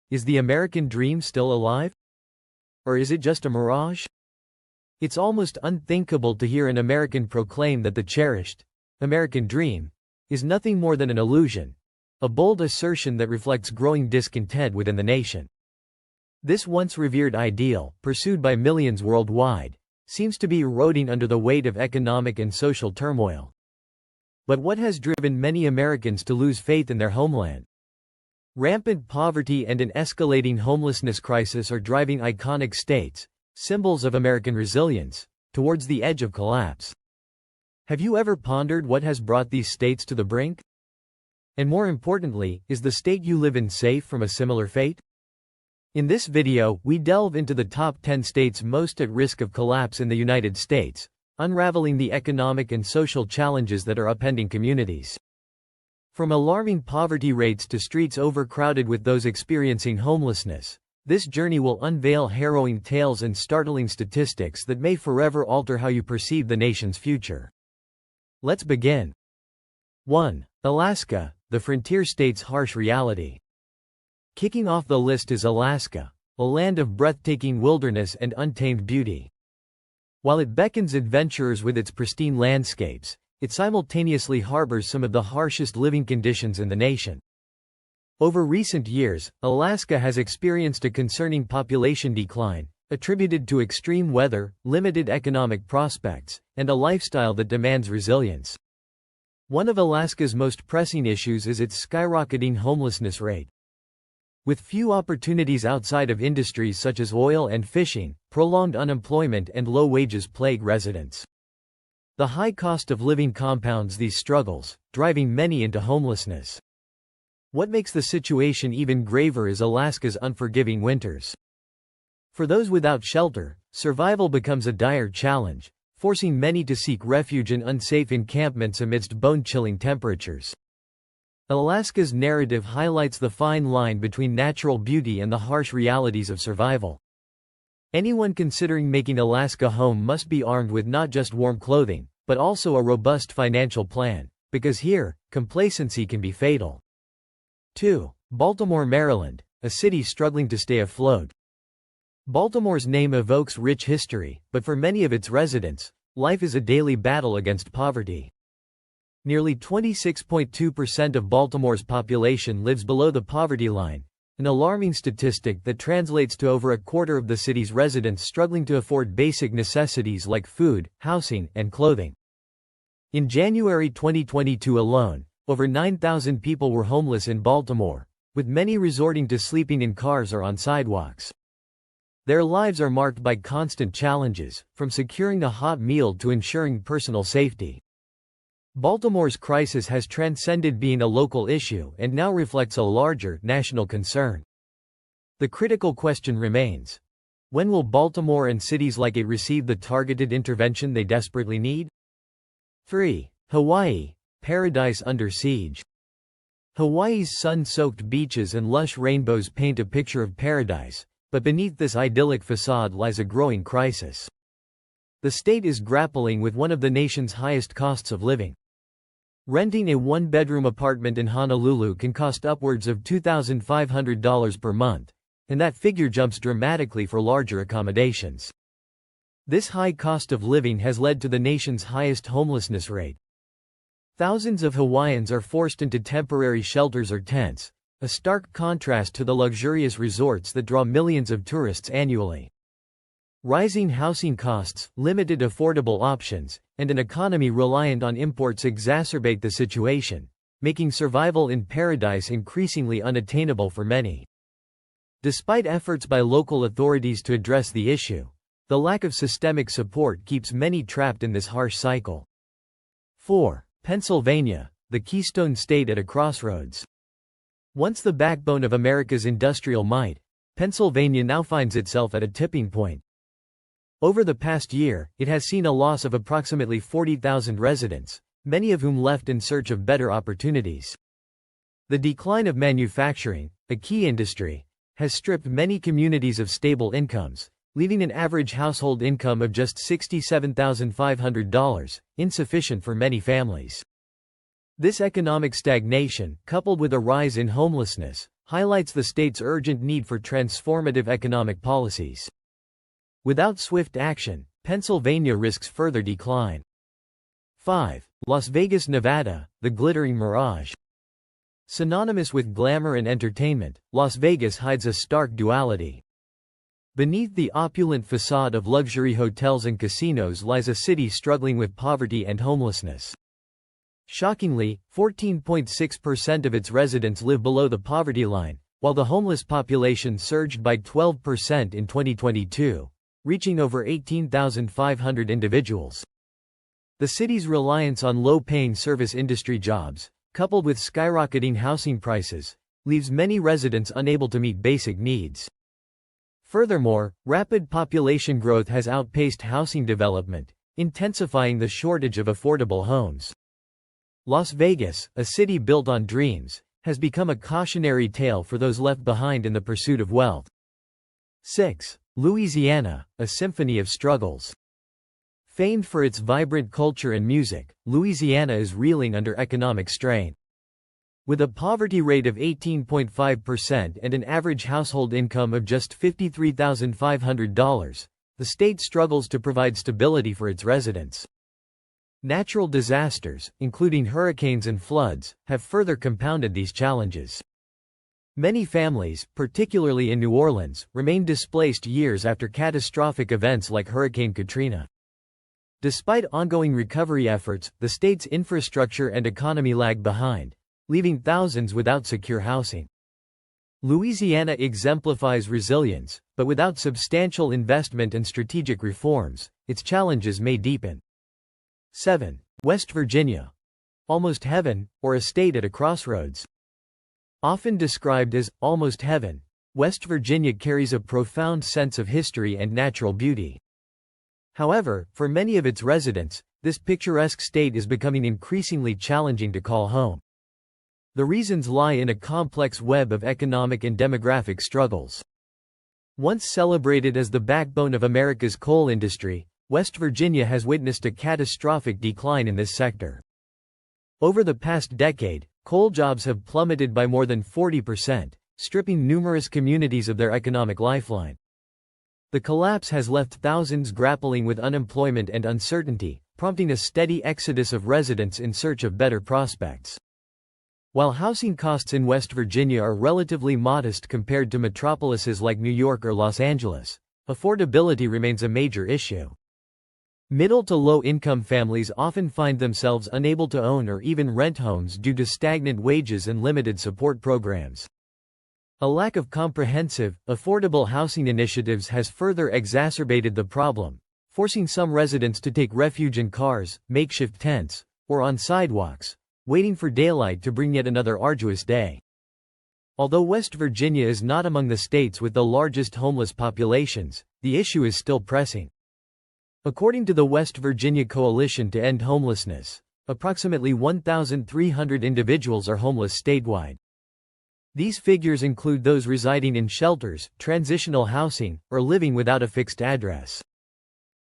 Is the American dream still alive? Or is it just a mirage? It's almost unthinkable to hear an American proclaim that the cherished American dream is nothing more than an illusion, a bold assertion that reflects growing discontent within the nation. This once revered ideal, pursued by millions worldwide, seems to be eroding under the weight of economic and social turmoil. But what has driven many Americans to lose faith in their homeland? Rampant poverty and an escalating homelessness crisis are driving iconic states, symbols of American resilience, towards the edge of collapse. Have you ever pondered what has brought these states to the brink? And more importantly, is the state you live in safe from a similar fate? In this video, we delve into the top 10 states most at risk of collapse in the United States, unraveling the economic and social challenges that are upending communities. From alarming poverty rates to streets overcrowded with those experiencing homelessness, this journey will unveil harrowing tales and startling statistics that may forever alter how you perceive the nation's future. Let's begin. 1. Alaska, the frontier state's harsh reality. Kicking off the list is Alaska, a land of breathtaking wilderness and untamed beauty. While it beckons adventurers with its pristine landscapes, it simultaneously harbors some of the harshest living conditions in the nation. Over recent years, Alaska has experienced a concerning population decline, attributed to extreme weather, limited economic prospects, and a lifestyle that demands resilience. One of Alaska's most pressing issues is its skyrocketing homelessness rate. With few opportunities outside of industries such as oil and fishing, prolonged unemployment and low wages plague residents. The high cost of living compounds these struggles, driving many into homelessness. What makes the situation even graver is Alaska's unforgiving winters. For those without shelter, survival becomes a dire challenge, forcing many to seek refuge in unsafe encampments amidst bone-chilling temperatures. Alaska's narrative highlights the fine line between natural beauty and the harsh realities of survival. Anyone considering making Alaska home must be armed with not just warm clothing, but also a robust financial plan, because here, complacency can be fatal. 2. Baltimore, Maryland, a city struggling to stay afloat. Baltimore's name evokes rich history, but for many of its residents, life is a daily battle against poverty. Nearly 26.2% of Baltimore's population lives below the poverty line, an alarming statistic that translates to over a quarter of the city's residents struggling to afford basic necessities like food, housing, and clothing. In January 2022 alone, over 9,000 people were homeless in Baltimore, with many resorting to sleeping in cars or on sidewalks. Their lives are marked by constant challenges, from securing a hot meal to ensuring personal safety. Baltimore's crisis has transcended being a local issue and now reflects a larger, national concern. The critical question remains: when will Baltimore and cities like it receive the targeted intervention they desperately need? 3. Hawaii, paradise under siege. Hawaii's sun-soaked beaches and lush rainbows paint a picture of paradise, but beneath this idyllic facade lies a growing crisis. The state is grappling with one of the nation's highest costs of living. Renting a one-bedroom apartment in Honolulu can cost upwards of $2,500 per month, and that figure jumps dramatically for larger accommodations. This high cost of living has led to the nation's highest homelessness rate. Thousands of Hawaiians are forced into temporary shelters or tents, a stark contrast to the luxurious resorts that draw millions of tourists annually. Rising housing costs, limited affordable options, and an economy reliant on imports exacerbate the situation, making survival in paradise increasingly unattainable for many. Despite efforts by local authorities to address the issue, the lack of systemic support keeps many trapped in this harsh cycle. 4. Pennsylvania, the keystone state at a crossroads. Once the backbone of America's industrial might, Pennsylvania now finds itself at a tipping point. Over the past year, it has seen a loss of approximately 40,000 residents, many of whom left in search of better opportunities. The decline of manufacturing, a key industry, has stripped many communities of stable incomes, leaving an average household income of just $67,500, insufficient for many families. This economic stagnation, coupled with a rise in homelessness, highlights the state's urgent need for transformative economic policies. Without swift action, Pennsylvania risks further decline. 5. Las Vegas, Nevada, the glittering mirage. Synonymous with glamour and entertainment, Las Vegas hides a stark duality. Beneath the opulent facade of luxury hotels and casinos lies a city struggling with poverty and homelessness. Shockingly, 14.6% of its residents live below the poverty line, while the homeless population surged by 12% in 2022, reaching over 18,500 individuals. The city's reliance on low-paying service industry jobs, coupled with skyrocketing housing prices, leaves many residents unable to meet basic needs. Furthermore, rapid population growth has outpaced housing development, intensifying the shortage of affordable homes. Las Vegas, a city built on dreams, has become a cautionary tale for those left behind in the pursuit of wealth. 6. Louisiana, a symphony of struggles. Famed for its vibrant culture and music, Louisiana is reeling under economic strain. With a poverty rate of 18.5% and an average household income of just $53,500, the state struggles to provide stability for its residents. Natural disasters, including hurricanes and floods, have further compounded these challenges. Many families, particularly in New Orleans, remain displaced years after catastrophic events like Hurricane Katrina. Despite ongoing recovery efforts, the state's infrastructure and economy lag behind, leaving thousands without secure housing. Louisiana exemplifies resilience, but without substantial investment and strategic reforms, its challenges may deepen. 7. West Virginia. Almost heaven, or a state at a crossroads. Often described as almost heaven, West Virginia carries a profound sense of history and natural beauty. However, for many of its residents, this picturesque state is becoming increasingly challenging to call home. The reasons lie in a complex web of economic and demographic struggles. Once celebrated as the backbone of America's coal industry, West Virginia has witnessed a catastrophic decline in this sector. Over the past decade, coal jobs have plummeted by more than 40%, stripping numerous communities of their economic lifeline. The collapse has left thousands grappling with unemployment and uncertainty, prompting a steady exodus of residents in search of better prospects. While housing costs in West Virginia are relatively modest compared to metropolises like New York or Los Angeles, affordability remains a major issue. Middle to low-income families often find themselves unable to own or even rent homes due to stagnant wages and limited support programs. A lack of comprehensive, affordable housing initiatives has further exacerbated the problem, forcing some residents to take refuge in cars, makeshift tents, or on sidewalks, waiting for daylight to bring yet another arduous day. Although West Virginia is not among the states with the largest homeless populations, the issue is still pressing. According to the West Virginia Coalition to End Homelessness, approximately 1,300 individuals are homeless statewide. These figures include those residing in shelters, transitional housing, or living without a fixed address.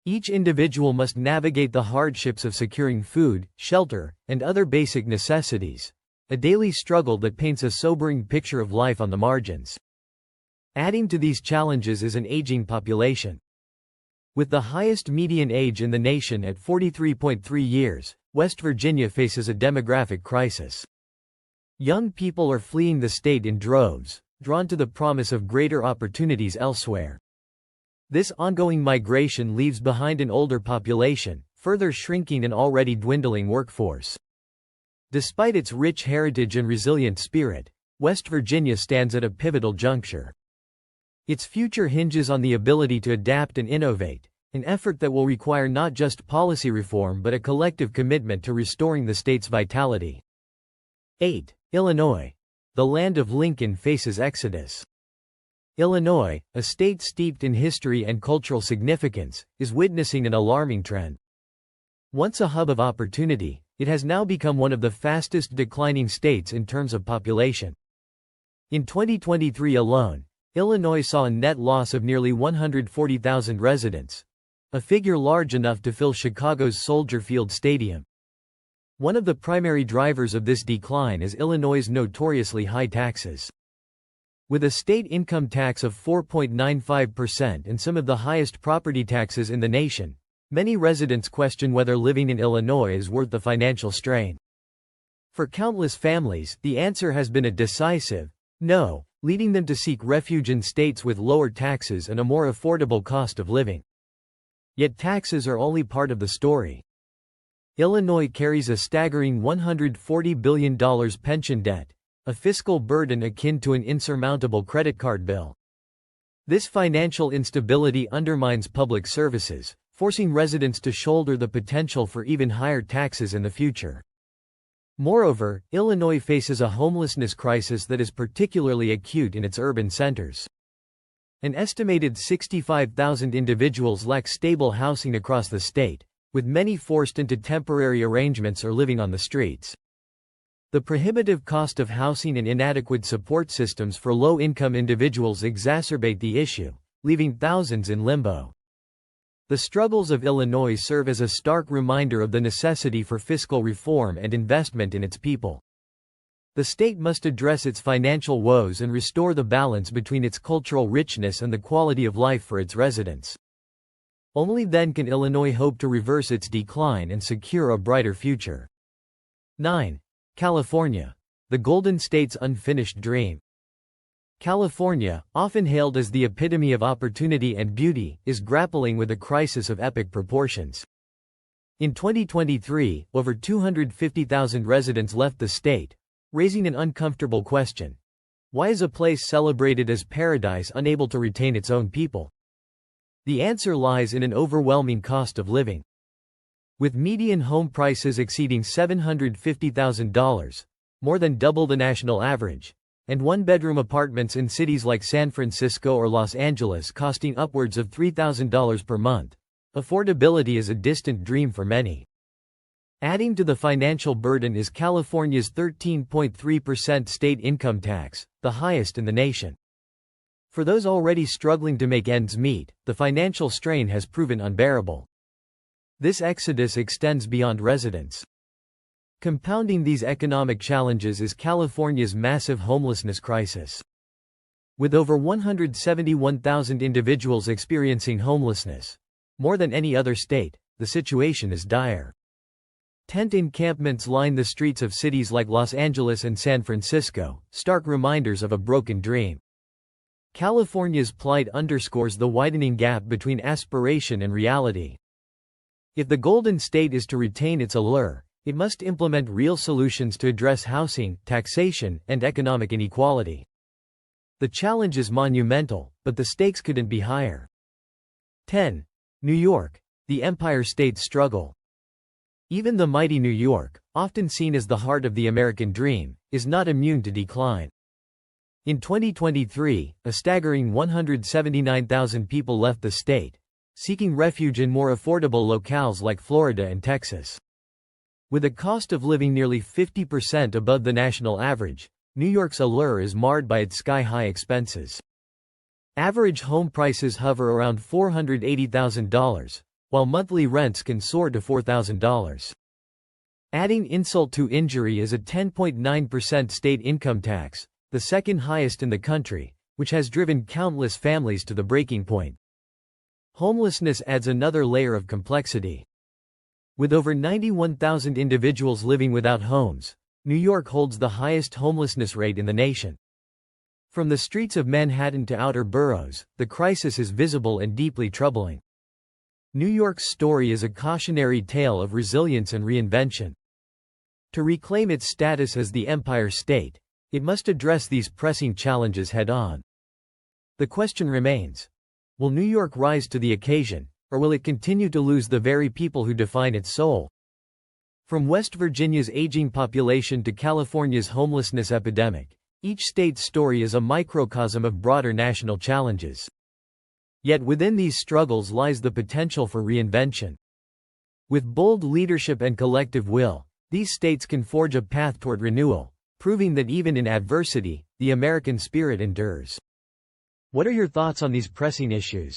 Each individual must navigate the hardships of securing food, shelter, and other basic necessities, a daily struggle that paints a sobering picture of life on the margins. Adding to these challenges is an aging population. With the highest median age in the nation at 43.3 years, West Virginia faces a demographic crisis. Young people are fleeing the state in droves, drawn to the promise of greater opportunities elsewhere. This ongoing migration leaves behind an older population, further shrinking an already dwindling workforce. Despite its rich heritage and resilient spirit, West Virginia stands at a pivotal juncture. Its future hinges on the ability to adapt and innovate, an effort that will require not just policy reform but a collective commitment to restoring the state's vitality. 8. Illinois. The land of Lincoln faces exodus. Illinois, a state steeped in history and cultural significance, is witnessing an alarming trend. Once a hub of opportunity, it has now become one of the fastest declining states in terms of population. In 2023 alone, Illinois saw a net loss of nearly 140,000 residents, a figure large enough to fill Chicago's Soldier Field Stadium. One of the primary drivers of this decline is Illinois' notoriously high taxes. With a state income tax of 4.95% and some of the highest property taxes in the nation, many residents question whether living in Illinois is worth the financial strain. For countless families, the answer has been a decisive no, leading them to seek refuge in states with lower taxes and a more affordable cost of living. Yet taxes are only part of the story. Illinois carries a staggering $140 billion pension debt, a fiscal burden akin to an insurmountable credit card bill. This financial instability undermines public services, forcing residents to shoulder the potential for even higher taxes in the future. Moreover, Illinois faces a homelessness crisis that is particularly acute in its urban centers. An estimated 65,000 individuals lack stable housing across the state, with many forced into temporary arrangements or living on the streets. The prohibitive cost of housing and inadequate support systems for low-income individuals exacerbate the issue, leaving thousands in limbo. The struggles of Illinois serve as a stark reminder of the necessity for fiscal reform and investment in its people. The state must address its financial woes and restore the balance between its cultural richness and the quality of life for its residents. Only then can Illinois hope to reverse its decline and secure a brighter future. 9. California, the Golden State's unfinished dream. California, often hailed as the epitome of opportunity and beauty, is grappling with a crisis of epic proportions. In 2023, over 250,000 residents left the state, raising an uncomfortable question. Why is a place celebrated as paradise unable to retain its own people? The answer lies in an overwhelming cost of living. With median home prices exceeding $750,000, more than double the national average, and one-bedroom apartments in cities like San Francisco or Los Angeles costing upwards of $3,000 per month, affordability is a distant dream for many. Adding to the financial burden is California's 13.3% state income tax, the highest in the nation. For those already struggling to make ends meet, the financial strain has proven unbearable. This exodus extends beyond residents. Compounding these economic challenges is California's massive homelessness crisis. With over 171,000 individuals experiencing homelessness, more than any other state, the situation is dire. Tent encampments line the streets of cities like Los Angeles and San Francisco, stark reminders of a broken dream. California's plight underscores the widening gap between aspiration and reality. If the Golden State is to retain its allure, it must implement real solutions to address housing, taxation, and economic inequality. The challenge is monumental, but the stakes couldn't be higher. 10. New York, the Empire State's struggle. Even the mighty New York, often seen as the heart of the American dream, is not immune to decline. In 2023, a staggering 179,000 people left the state, seeking refuge in more affordable locales like Florida and Texas. With a cost of living nearly 50% above the national average, New York's allure is marred by its sky-high expenses. Average home prices hover around $480,000, while monthly rents can soar to $4,000. Adding insult to injury is a 10.9% state income tax, the second highest in the country, which has driven countless families to the breaking point. Homelessness adds another layer of complexity. With over 91,000 individuals living without homes, New York holds the highest homelessness rate in the nation. From the streets of Manhattan to outer boroughs, the crisis is visible and deeply troubling. New York's story is a cautionary tale of resilience and reinvention. To reclaim its status as the Empire State, it must address these pressing challenges head-on. The question remains: will New York rise to the occasion, or will it continue to lose the very people who define its soul? From West Virginia's aging population to California's homelessness epidemic, each state's story is a microcosm of broader national challenges. Yet within these struggles lies the potential for reinvention. With bold leadership and collective will, these states can forge a path toward renewal, proving that even in adversity, the American spirit endures. What are your thoughts on these pressing issues?